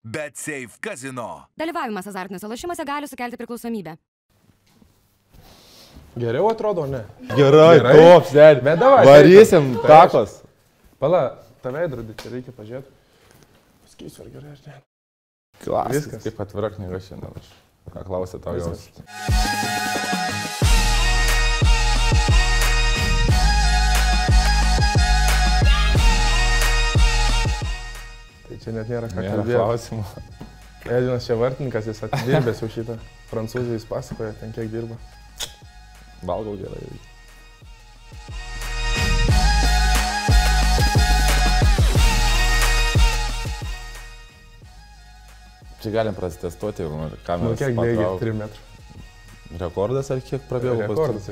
BetSafe Casino. Dalyvavimas azartiniuose lošimuose gali sukelti priklausomybę. Geriau atrodo, ne? Gerai, top, sėdi. Bet davai. Varysim takos. Pala, tą veidrodį čia reikia pažiūrėti. Pasakysiu, ar gerai, ar ne. Klasika. Viskas. Kaip atvira knyga šiandien. Aš ką klausė tau jau. Tai čia net nėra ką Nėra kalbėti. klausimų. Edinas čia vartininkas, jis atidirbęs jau šitą. Prancūzijai jis pasakoja, ten kiek dirba. Valgau gerai. Čia galim prasitestuoti, ką Nu, mes kiek bėgi? 3 metrų. Rekordas ar kiek prabėgau? Rekordas.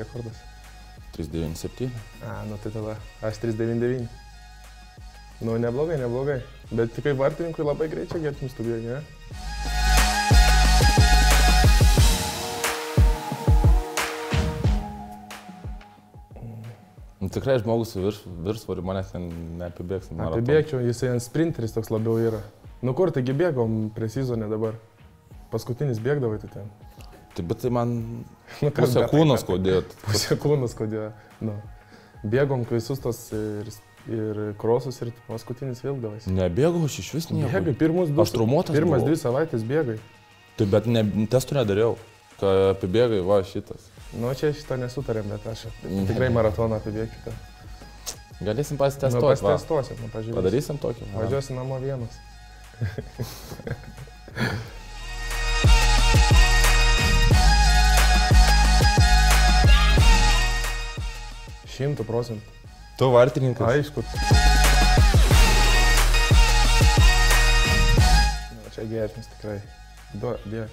397. Nu tai tada aš 399. Nu, neblogai. Bet tikrai vartininkui labai greičiai gertimis tu bėgi, ne? Nu, tikrai žmogus su viršsvoriu manęs neapibėgs. Apibėgčiau, jisai ant sprinteris toks labiau yra. Nu kur, taigi bėgom prie sezonė dabar. Paskutinis bėgdavai tu ten. Taip, bet tai man Nu, pusę kūno skaudėjo. Pusę kūno skaudėjo. Nu. Bėgom visus tos ir krosus ir paskutinis vilkdavais. Nebėgau, aš iš vis nieko. Bėgai, Aš traumuotas pirmas buvau. 2 savaitės bėgai. Taip, bet testų nedariau. Ką apibėgai, va šitas. Nu, čia šitą nesutarėm, bet aš tikrai maratoną apibėgčiau. Galėsim Nu, pasitestuoti. pasitestuosim, nu, pažiūrėsim. Padarysim tokį. Va. Važiuosi namo vienas. 100%. Tu vartininkas. Aišku. Nu, čia gertinis tikrai. Dėk.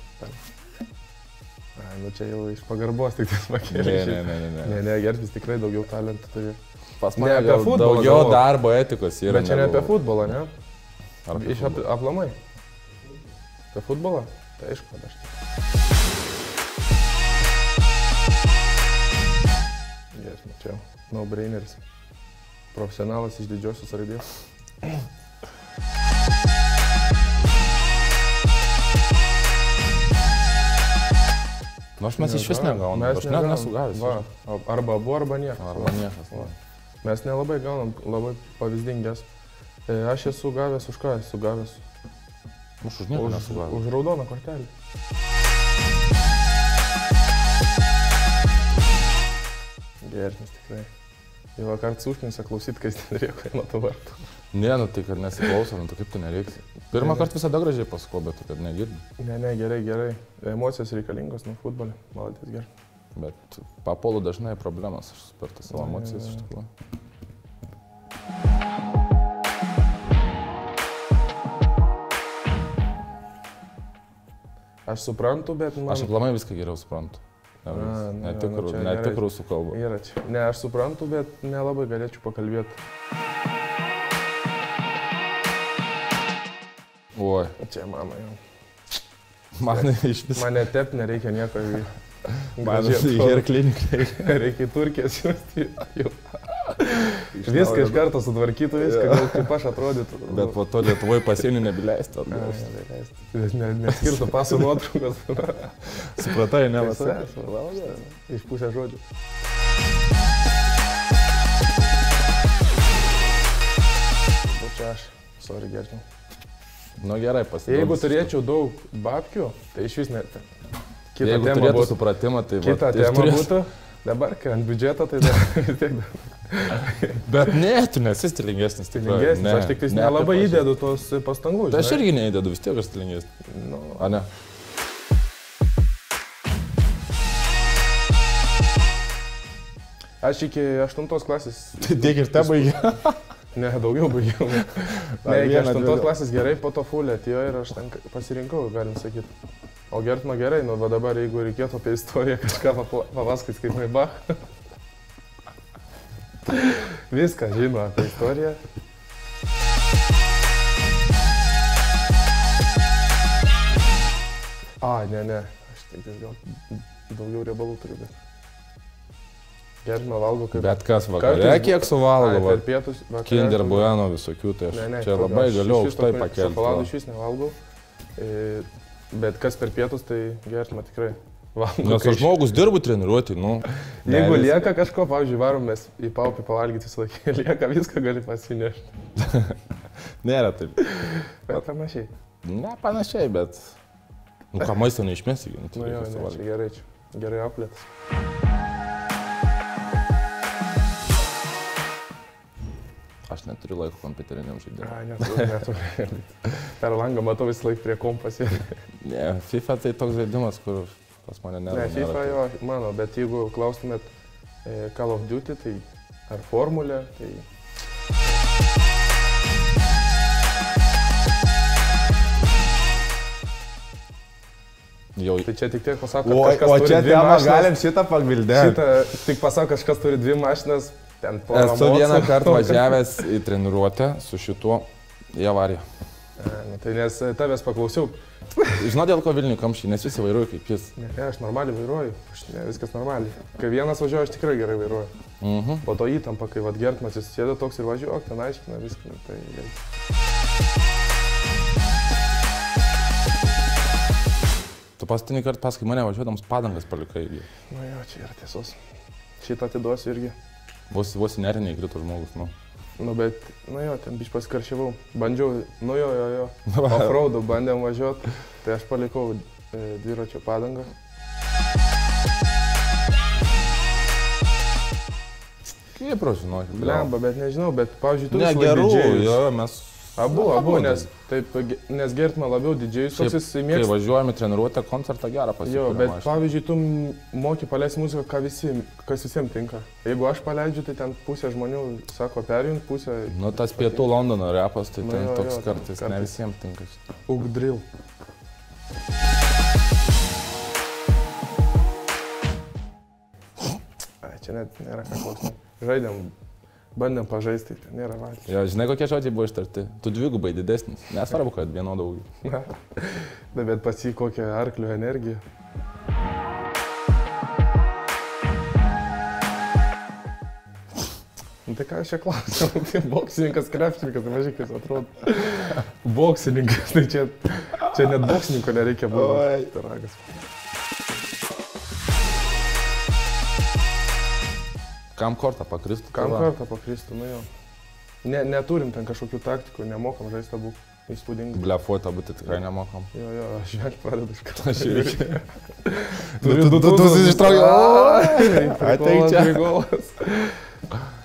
Nu, čia jau iš pagarbos tik tas pakėlė. Ne, gertinis tikrai daugiau talentų turi. Pas Ne, mane apie gal futbolą daugiau galvoju. darbo etikos yra. Bet čia ne apie futbolą, ne? Ar apie Iš aplamai. Apie futbolą? Tai aišku, kad aš tik. Gertinis, čia jau. No braineris. Profesionalas iš didžiosios raidės. Nu, aš mes iš vis negaunam. Aš net nesugavęs. Va, arba abu, arba niekas. Arba niekas. Va. Mes nelabai gaunam, labai pavyzdingas. Aš esu gavęs už ką? Esu gavęs Aš už nieką nesugavęs. už raudoną kortelę. Gertinis tikrai. Jau vakar užknisa klausyt, kai jis neturėjo kaimo to vartų. Ne, nu tai kad nesiklauso, nu tai kaip tu nereiks. Pirmą kartą visada gražiai pasako, bet tu kad negirdi. Ne, gerai. Emocijos reikalingos, nu, futbolė. Malatės gerai. Bet papolu dažnai problemas, aš per tas savo emocijas iš tikrųjų. Aš suprantu, bet man... Aš aplamai viską geriau suprantu. Netikrų su kalbu. Yra čia. Ne, aš suprantu, bet nelabai galėčiau pakalbėti. Oi. Čia mama jau. Man iš vis. Mane tep nereikia nieko. Man ir klinikai. Reikia į Turkiją siūsti. Viską iš karto sutvarkytų, viską, gal kaip aš atrodytų. Bet po to Lietuvoje pasienį nebileisti. Neskirtų pasų nuotraukas. Supratai, ne vasai. Iš pusės žodžių. Čia aš. Sorry, gertim. Nu gerai, pasiduodu. Jeigu turėčiau daug babkių, tai iš vis net. Jeigu turėtų supratimą, tai kita tema būtų. Dabar, kai ant biudžeto, tai dar vis tiek daug. Bet ne, tu nesi stilingesnis. Stilingesnis, aš tik tais nelabai įdedu tos pastangų. Tai aš irgi neįdedu, vis tiek aš stilingesnis. A ne? Aš iki 8 klasės... Tai tiek ir te baigi. Ne, daugiau baigiau. Ne, iki 8 klasės gerai, po to fulė atėjo ir aš ten pasirinkau, galim sakyti. O Gertino gerai, nu va dabar jeigu reikėtų apie istoriją kažką papasakoti kaip Maibach. Viską žino apie istoriją. Ne, aš tik gal daugiau riebalų turiu, bet... Gertino valgo kaip... Bet kas vakare, kiek suvalgo, per pietus... Kinder Bueno visokių, tai aš čia labai galiu aukštai pakelti. Šokoladų iš vis nevalgau. Bet kas per pietus, tai gerti tikrai. Nes žmogus dirbu treniruoti, nu. Jeigu lieka kažko, pavyzdžiui, varom mes į paupį pavalgyti visą laiką, lieka viską gali pasinešti. Nėra taip. Bet panašiai. Ne panašiai, bet... Nu ką, maisto neišmesi, nu tai jo, ne, čia gerai, gerai auklėtas. Aš neturiu laiko kompiuteriniam žaidimui. Neturiu. Per langą matau visą laiką prie kompas. Ne, FIFA tai toks žaidimas, kur pas mane nėra. Ne, FIFA jo, mano, bet jeigu klaustumėt Call of Duty, tai ar Formulė, tai... Jau. Tai čia tik tiek pasako, kad kažkas turi dvi mašinas. Galim šitą pagvildėti. Tik pasako, kažkas turi dvi mašinas, ten porą moksų. Esu vieną kartą važiavęs į treniruotę su šituo į avariją. Tai nes tavęs paklausiau. Žinau, dėl ko Vilniui kamščiai, nes visi vairuoju kaip jis. Ne, aš normaliai vairuoju, viskas normaliai. Kai vienas važiuoju, aš tikrai gerai vairuoju. Po to įtampa, kai Gertmas jis sėda toks ir važiuok, ten aiškina viską. Tai gerai. Tu paskutinį kartą paskai mane važiuodams padangas palikai. Nu jo, čia yra tiesos. Šitą atiduosiu irgi. Vos į nerinį įkrito žmogus, nu. Nu bet, nu jo, ten biškai pasikaršiavau. Bandžiau, nu jo. Offroad'u bandėm važiuoti, tai aš palikau dviračio padangą. Kaip žinokit? Blemba, bet nežinau, bet pavyzdžiui, tu ne, gerų, jo, mes... Abu, nes Gertma labiau didžiais, koks jis mėgsta. Kai važiuojame treniruotę, koncertą gerą pasiekti. Jo, bet pavyzdžiui, tu moki paleisti muziką, kas visiems tinka. Jeigu aš paleidžiu, tai ten pusė žmonių sako perjungt, pusė... Nu, tas pietų Londono repas, tai ten toks kartais ne visiems tinka. Ugdrill. Čia net nėra ką klausti. Žaidėm. Bandėm pažaisti, tai nėra valgyti. Jo, žinai, kokie žodžiai buvo ištarti? Tu dvigubai didesnis. Nesvarbu, kad vieno daugiau. Bet pas jį kokią arklio energiją. Tai ką aš čia klausiau? Tai boksininkas, krepšininkas, tai mažai kaip atrodo. Boksininkas, tai čia net boksininko nereikia būti. Ragas. Kam kortą pakristų? Kam kortą pakristų, nu jo. Neturim ten kažkokių taktikų, nemokam žaisti abu. Įspūdingai. Blefuoti abu tai tikrai nemokam. Jo, aš vėl pradedu iš karto. Aš irgi. Tu ištraukė. Ateik čia.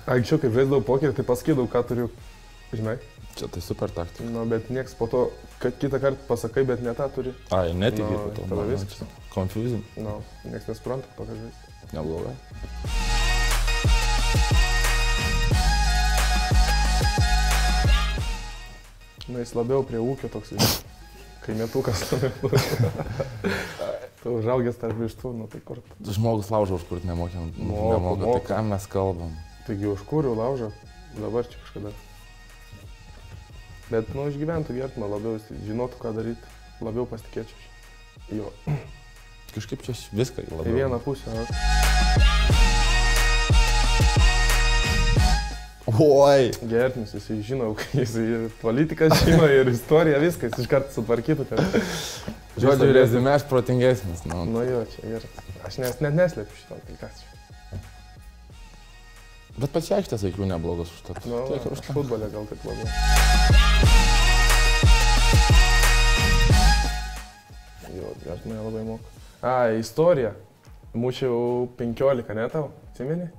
Anksčiau, kaip žaisdavau pokerį, tai pasakydavau, ką turiu. Žinai? Čia tai super taktika. Nu, bet nieks po to, kad kitą kartą pasakai, bet ne tą turi. Ai, netikė po to. Tada viskas. Confusing. Nu, nieks nesupranta, ką žaisti. Neblogai. Na, jis labiau prie ūkio toks, kaimėtukas. Tu užaugęs tarp vištų, nu tai kur. Žmogus laužo užkurt nemoka, tai ką mes kalbam? Taigi užkūriau laužą, dabar čia kažkada. Bet, nu, išgyventų Gertma labiau, jis žinotų, ką daryti, labiau pasitikėčiau. Jo. Kažkaip čia viską labiau. Į vieną pusę. Oi! Gertmis, jis žino, jis politikas žino ir istorija, viskas iš karto sutvarkytų ten. Žodžiu, rezime aš protingesnis. Nu jo, čia gerai. Aš net neslėpiu šitą, tai kas čia. Bet pats aikštės aikių neblogas užtat. Nu, aš futbolė gal taip labiau. Jo, Gertmai labai moku. Istorija. Mūšiau 15, ne tau? Atsimeni?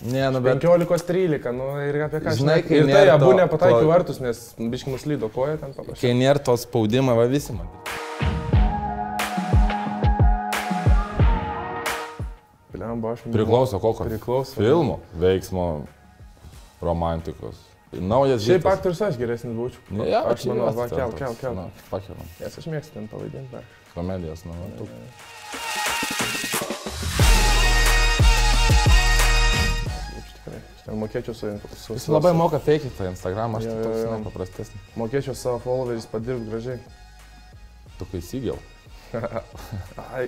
Ne, nu bet... 15-13, nu ir apie ką žinai, kai ir tai abu nepataikiu vartus, nes biškai nuslydo koja ten paprašė. Kai nėra to spaudimą, va visi man. Priklauso kokio? Priklauso. Filmo, veiksmo, romantikos. Naujas šiaip aktorius aš geresnis būčiau. Ja, aš manau, va, kel. Pakelam. Nes aš mėgstu ten pavaidinti dar. Komedijos, nu. Mokėčiau su... Jis labai moka feikyti tą Instagramą, aš tai toks nepaprastesnis. Mokėčiau savo followeris padirbti gražiai. Tu kai įsigėl? Ai,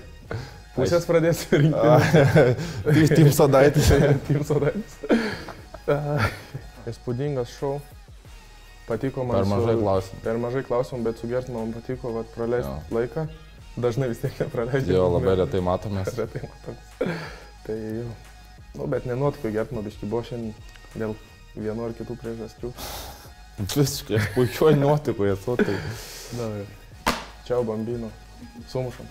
pusės pradėsiu rinkti. Team Sodaitis. Team Sodaitis. Įspūdingas šou. patiko man. Per mažai klausimų. Per mažai klausimų, bet su Gertmanu man patiko praleisti laiką. Dažnai vis tiek nepraleidžiu. Jo, labai retai matomės. Retai matomės. Tai jo. Nu, bet nenuotiko Gertmano biški buvo šiandien dėl vieno ar kitų priežasčių. Visiškai, puikiuoju nuotikoje, tai. Čiau, bambino. Sumušam.